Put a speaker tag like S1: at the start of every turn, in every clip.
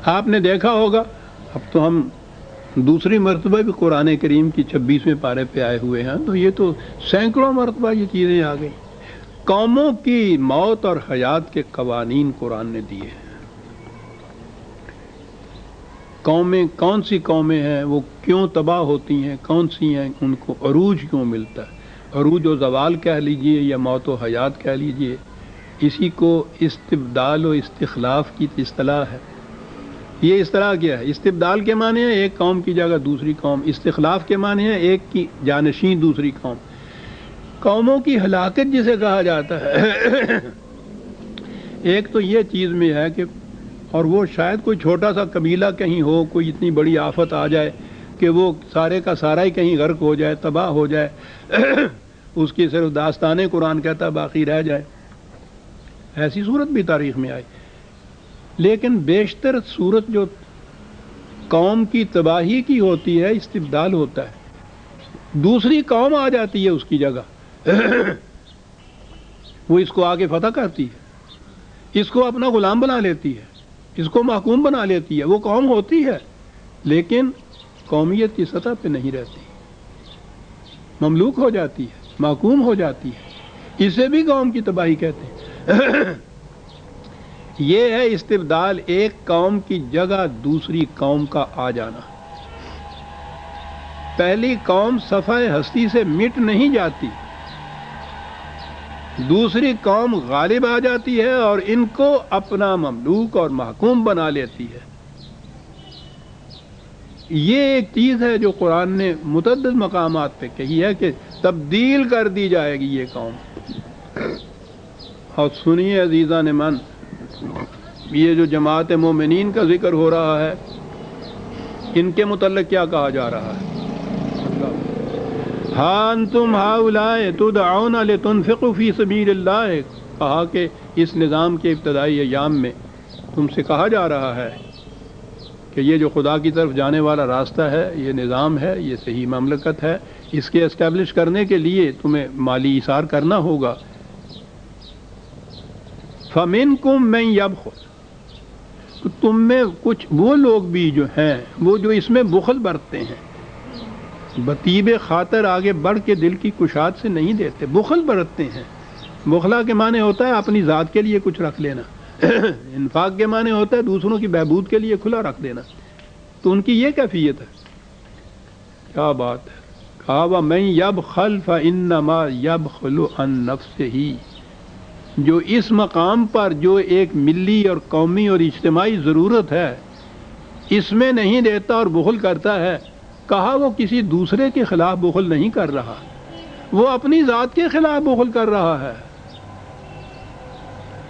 S1: آپ نے دیکھا ہوگا، اب تو ہم دوسری مرتبہ بھی قرآن کریم کی 26ویں پارے پہ آئے ہوئے ہیں، تو یہ تو سینکڑوں مرتبہ یہ چیزیں آ گئی. قوموں کی موت اور حیات کے قوانین قرآن نے دیے ہیں. قومیں کون سی قومیں ہیں، وہ کیوں تباہ ہوتی ہیں، کون سی ہیں، ان کو عروج کیوں ملتا ہے. عروج و زوال کہہ لیجئے یا موت و حیات کہہ لیجئے، اسی کو استبدال و استخلاف کی اصطلاح ہے. یہ اصطلاح کیا ہے؟ استبدال کے معنی ہے ایک قوم کی جگہ دوسری قوم، استخلاف کے معنی ہے ایک کی جانشین دوسری قوم. قوموں کی ہلاکت جسے کہا جاتا ہے، ایک تو یہ چیز میں ہے کہ، اور وہ شاید کوئی چھوٹا سا قبیلہ کہیں ہو، کوئی اتنی بڑی آفت آ جائے کہ وہ سارے کا سارا ہی کہیں غرق ہو جائے، تباہ ہو جائے، اس کی صرف داستانیں قرآن کہتا باقی رہ جائے. ایسی صورت بھی تاریخ میں آئی. لیکن بیشتر صورت جو قوم کی تباہی کی ہوتی ہے، استبدال ہوتا ہے، دوسری قوم آ جاتی ہے اس کی جگہ. وہ اس کو آگے فتح کرتی ہے، اس کو اپنا غلام بنا لیتی ہے، اس کو محکوم بنا لیتی ہے. وہ قوم ہوتی ہے لیکن قومیت کی سطح پہ نہیں رہتی، مملوک ہو جاتی ہے، محکوم ہو جاتی ہے. اسے بھی قوم کی تباہی کہتے ہیں. یہ ہے استبدال، ایک قوم کی جگہ دوسری قوم کا آ جانا. پہلی قوم صفحہ ہستی سے مٹ نہیں جاتی، دوسری قوم غالب آ جاتی ہے اور ان کو اپنا مملوک اور محکوم بنا لیتی ہے. یہ ایک چیز ہے جو قرآن نے متعدد مقامات پہ کہی ہے کہ تبدیل کر دی جائے گی یہ قوم. اور سنیے عزیزان من، یہ جو جماعت مومنین کا ذکر ہو رہا ہے، ان کے متعلق کیا کہا جا رہا ہے؟ ہاں انتم ہؤلاء تدعون لتنفقوا فی سبیل اللہ. کہا کہ اس نظام کے ابتدائی ایام میں تم سے کہا جا رہا ہے کہ یہ جو خدا کی طرف جانے والا راستہ ہے، یہ نظام ہے، یہ صحیح مملکت ہے، اس کے اسٹیبلش کرنے کے لیے تمہیں مالی ایثار کرنا ہوگا. فَمِنْكُمْ مَنْ يَبْخَلُ، تو تم میں کچھ وہ لوگ بھی جو ہیں وہ جو اس میں بخل برتتے ہیں، بطیب خاطر آگے بڑھ کے دل کی کشاد سے نہیں دیتے، بخل برتتے ہیں. بخلا کے معنی ہوتا ہے اپنی ذات کے لیے کچھ رکھ لینا. انفاق کے معنی ہوتا ہے دوسروں کی بہبود کے لیے کھلا رکھ دینا. تو ان کی یہ کیفیت ہے. کیا بات ہے. کہا وَمَن يَبْخَلْ فَإِنَّمَا يَبْخَلُ عَن نَفْسِهِ، جو اس مقام پر جو ایک ملی اور قومی اور اجتماعی ضرورت ہے اس میں نہیں دیتا اور بخل کرتا ہے، کہا وہ کسی دوسرے کے خلاف بخل نہیں کر رہا، وہ اپنی ذات کے خلاف بخل کر رہا ہے.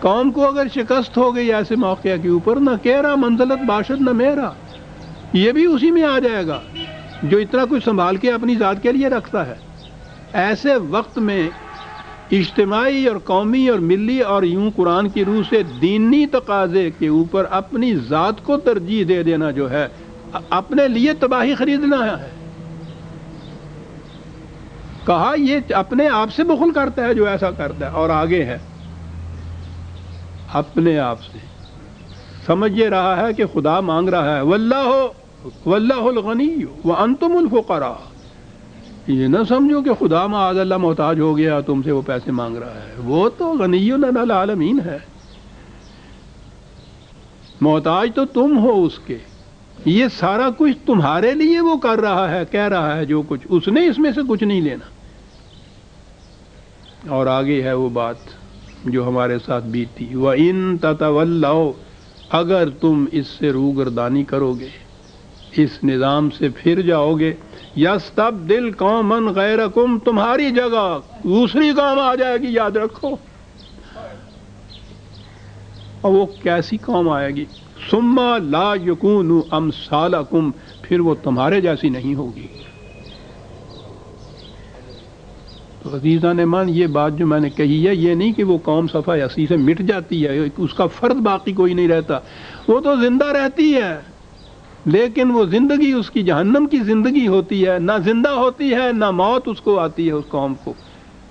S1: قوم کو اگر شکست ہو گئی ایسے موقع کے اوپر، نہ کہہ رہا منزلت باشد نہ میرا، یہ بھی اسی میں آ جائے گا جو اتنا کچھ سنبھال کے اپنی ذات کے لیے رکھتا ہے. ایسے وقت میں اجتماعی اور قومی اور ملی اور یوں قرآن کی روح سے دینی تقاضے کے اوپر اپنی ذات کو ترجیح دے دینا جو ہے اپنے لیے تباہی خریدنا ہے. کہا یہ اپنے آپ سے بخل کرتا ہے جو ایسا کرتا ہے. اور آگے ہے اپنے آپ سے سمجھ یہ رہا ہے کہ خدا مانگ رہا ہے، واللہ الغنی وانتم الفقراء. یہ نہ سمجھو کہ خدا معاذ اللہ محتاج ہو گیا تم سے وہ پیسے مانگ رہا ہے، وہ تو غنی علی العالمین ہے، محتاج تو تم ہو اس کے. یہ سارا کچھ تمہارے لیے وہ کر رہا ہے، کہہ رہا ہے جو کچھ، اس نے اس میں سے کچھ نہیں لینا. اور آگے ہے وہ بات جو ہمارے ساتھ بیتی، وَإِن تَتَوَلَّوْا، اگر تم اس سے روگردانی کرو گے، اس نظام سے پھر جاؤ گے، یستبدل قوما غیرکم، تمہاری جگہ دوسری قوم آ جائے گی، یاد رکھو. اور وہ کیسی قوم آئے گی؟ ثم لا یکونوا امثالکم، پھر وہ تمہارے جیسی نہیں ہوگی. تو عزیزان من، یہ بات جو میں نے کہی ہے یہ نہیں کہ وہ قوم صفحہ ہستی سے مٹ جاتی ہے، اس کا فرد باقی کوئی نہیں رہتا، وہ تو زندہ رہتی ہے لیکن وہ زندگی اس کی جہنم کی زندگی ہوتی ہے، نہ زندہ ہوتی ہے نہ موت اس کو آتی ہے. اس قوم کو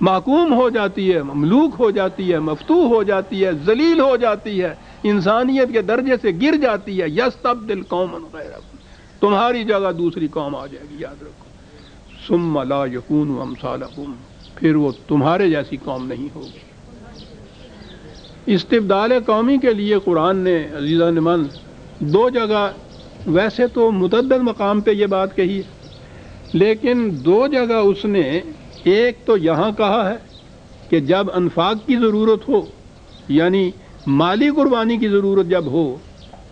S1: محکوم ہو جاتی ہے، مملوک ہو جاتی ہے، مفتوح ہو جاتی ہے، ذلیل ہو جاتی ہے. انسانیت کے درجے سے گر جاتی ہے، یستبدل قوما غیرکم، تمہاری جگہ دوسری قوم آ جائے گی، یاد رکھو، ثم لا یکونوا امثالکم، پھر وہ تمہارے جیسی قوم نہیں ہوگی۔ استبدال قومی کے لیے قرآن نے عزیزان من دو جگہ، ویسے تو متعدد مقام پہ یہ بات کہی ہے، لیکن دو جگہ اس نے، ایک تو یہاں کہا ہے کہ جب انفاق کی ضرورت ہو، یعنی مالی قربانی کی ضرورت جب ہو،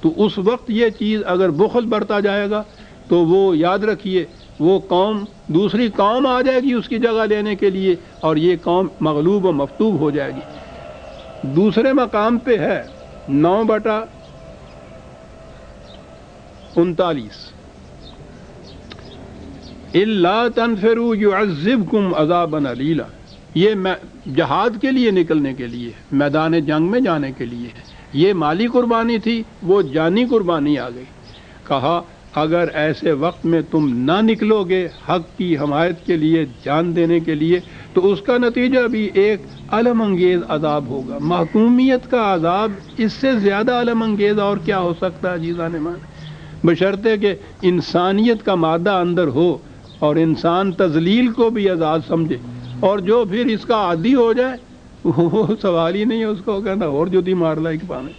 S1: تو اس وقت یہ چیز اگر بخل برتا جائے گا تو وہ یاد رکھیے وہ قوم، دوسری قوم آ جائے گی اس کی جگہ لینے کے لیے، اور یہ قوم مغلوب و مفتوب ہو جائے گی۔ دوسرے مقام پہ ہے 9/39، الا تنفروا يعذبكم عذابا علیلا، یہ جہاد کے لیے نکلنے کے لیے، میدان جنگ میں جانے کے لیے ہے۔ یہ مالی قربانی تھی، وہ جانی قربانی آ گئی۔ کہا اگر ایسے وقت میں تم نہ نکلو گے حق کی حمایت کے لیے، جان دینے کے لیے، تو اس کا نتیجہ بھی ایک الم انگیز عذاب ہوگا۔ محکومیت کا عذاب اس سے زیادہ الم انگیز اور کیا ہو سکتا ہے عزیزان مان، بشرطے کہ انسانیت کا مادہ اندر ہو اور انسان تذلیل کو بھی اعزاز سمجھے، اور جو پھر اس کا عادی ہو جائے وہ سوال ہی نہیں ہے، اس کو کہنا اور جدی مار لا ایک پانے۔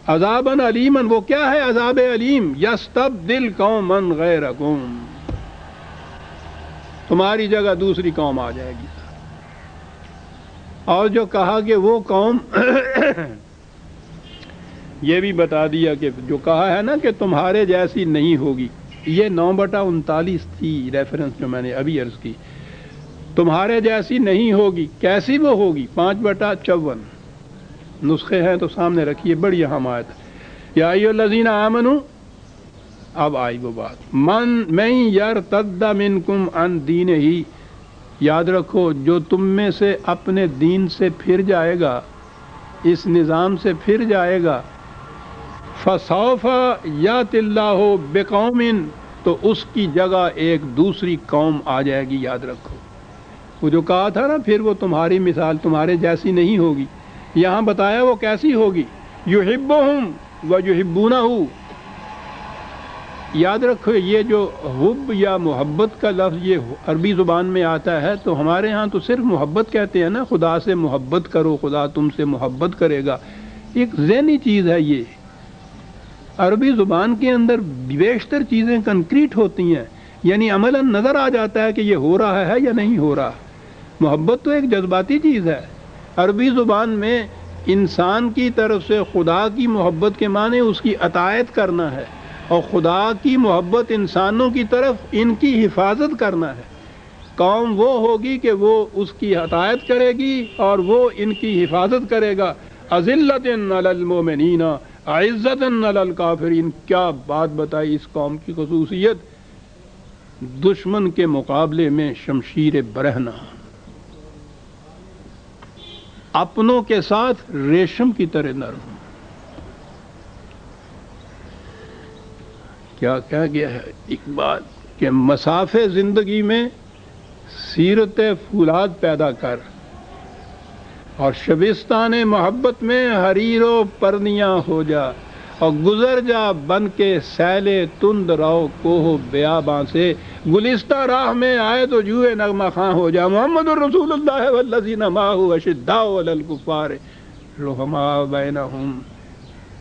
S1: عذاباً علیماً، وہ کیا ہے عذاب علیم؟ یستبدل قوما غیرکم، تمہاری جگہ دوسری قوم آ جائے گی۔ اور جو کہا کہ وہ قوم یہ بھی بتا دیا کہ جو کہا ہے نا کہ تمہارے جیسی نہیں ہوگی، یہ 9/39 تھی ریفرنس جو میں نے ابھی عرض کی، تمہارے جیسی نہیں ہوگی، کیسی وہ ہوگی؟ 5/54 نسخے ہیں تو سامنے رکھیے، بڑی اہم آیت ہے۔ یا ایھا الذین آمنوا، اب آئی وہ بات، من یرتد منکم عن دینہ، یاد رکھو جو تم میں سے اپنے دین سے پھر جائے گا، اس نظام سے پھر جائے گا، فسوف یأتی اللہ بقوم، تو اس کی جگہ ایک دوسری قوم آ جائے گی، یاد رکھو۔ وہ جو کہا تھا نا پھر وہ تمہاری مثال تمہارے جیسی نہیں ہوگی، یہاں بتایا وہ کیسی ہوگی، یحبہم ویحبونہ، یاد رکھو یہ جو حب یا محبت کا لفظ یہ عربی زبان میں آتا ہے، تو ہمارے ہاں تو صرف محبت کہتے ہیں نا، خدا سے محبت کرو خدا تم سے محبت کرے گا، ایک ذہنی چیز ہے یہ۔ عربی زبان کے اندر بیشتر چیزیں کنکریٹ ہوتی ہیں، یعنی عملاً نظر آ جاتا ہے کہ یہ ہو رہا ہے یا نہیں ہو رہا۔ محبت تو ایک جذباتی چیز ہے۔ عربی زبان میں انسان کی طرف سے خدا کی محبت کے معنی اس کی اطاعت کرنا ہے، اور خدا کی محبت انسانوں کی طرف ان کی حفاظت کرنا ہے۔ قوم وہ ہوگی کہ وہ اس کی اطاعت کرے گی اور وہ ان کی حفاظت کرے گا۔ اذلۃ علی المؤمنین عزۃ علی الکافرین، کیا بات بتائی اس قوم کی خصوصیت، دشمن کے مقابلے میں شمشیر برہنہ، اپنوں کے ساتھ ریشم کی طرح نرم۔ کیا کہا گیا ہے ایک بات کہ مسافِ زندگی میں سیرت فولاد پیدا کر، اور شبستان محبت میں حریر و پرنیاں ہو جا، اور گزر جا بن کے سیل تند رو کوہ بیاباں سے، گلستہ راہ میں آئے تو جوئے نغمہ خواں ہو جا، محمد الرسول اللہ والذین معہ اشداء علی الکفار رحماء بینہم۔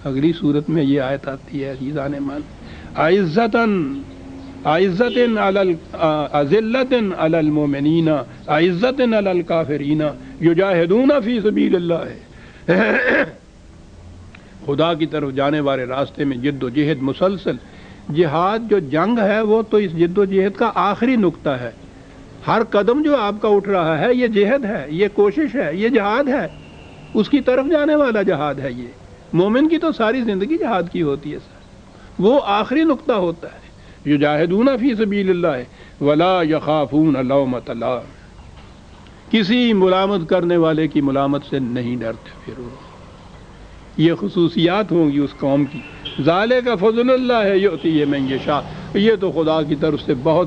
S1: اگلی صورت میں یہ آیت آتی ہے عزیزان من، عزت علی المؤمنین عزت علی الکافرین یجاہدون فی سبیل اللہ، خدا کی طرف جانے والے راستے میں جد و جہد مسلسل۔ جہاد جو جنگ ہے وہ تو اس جد و جہد کا آخری نقطہ ہے، ہر قدم جو آپ کا اٹھ رہا ہے یہ جہد ہے، یہ کوشش ہے، یہ جہاد ہے، اس کی طرف جانے والا جہاد ہے۔ یہ مومن کی تو ساری زندگی جہاد کی ہوتی ہے سر، وہ آخری نقطہ ہوتا ہے۔ یجاہدون فی سبیل اللہ ولا یخافون لومۃ لائم، کسی ملامت کرنے والے کی ملامت سے نہیں ڈرتے پھر وہ۔ یہ خصوصیات ہوں گی اس قوم کی۔ ذالک فضل اللہ یؤتی من یشاء، یہ تو خدا کی طرف سے بہت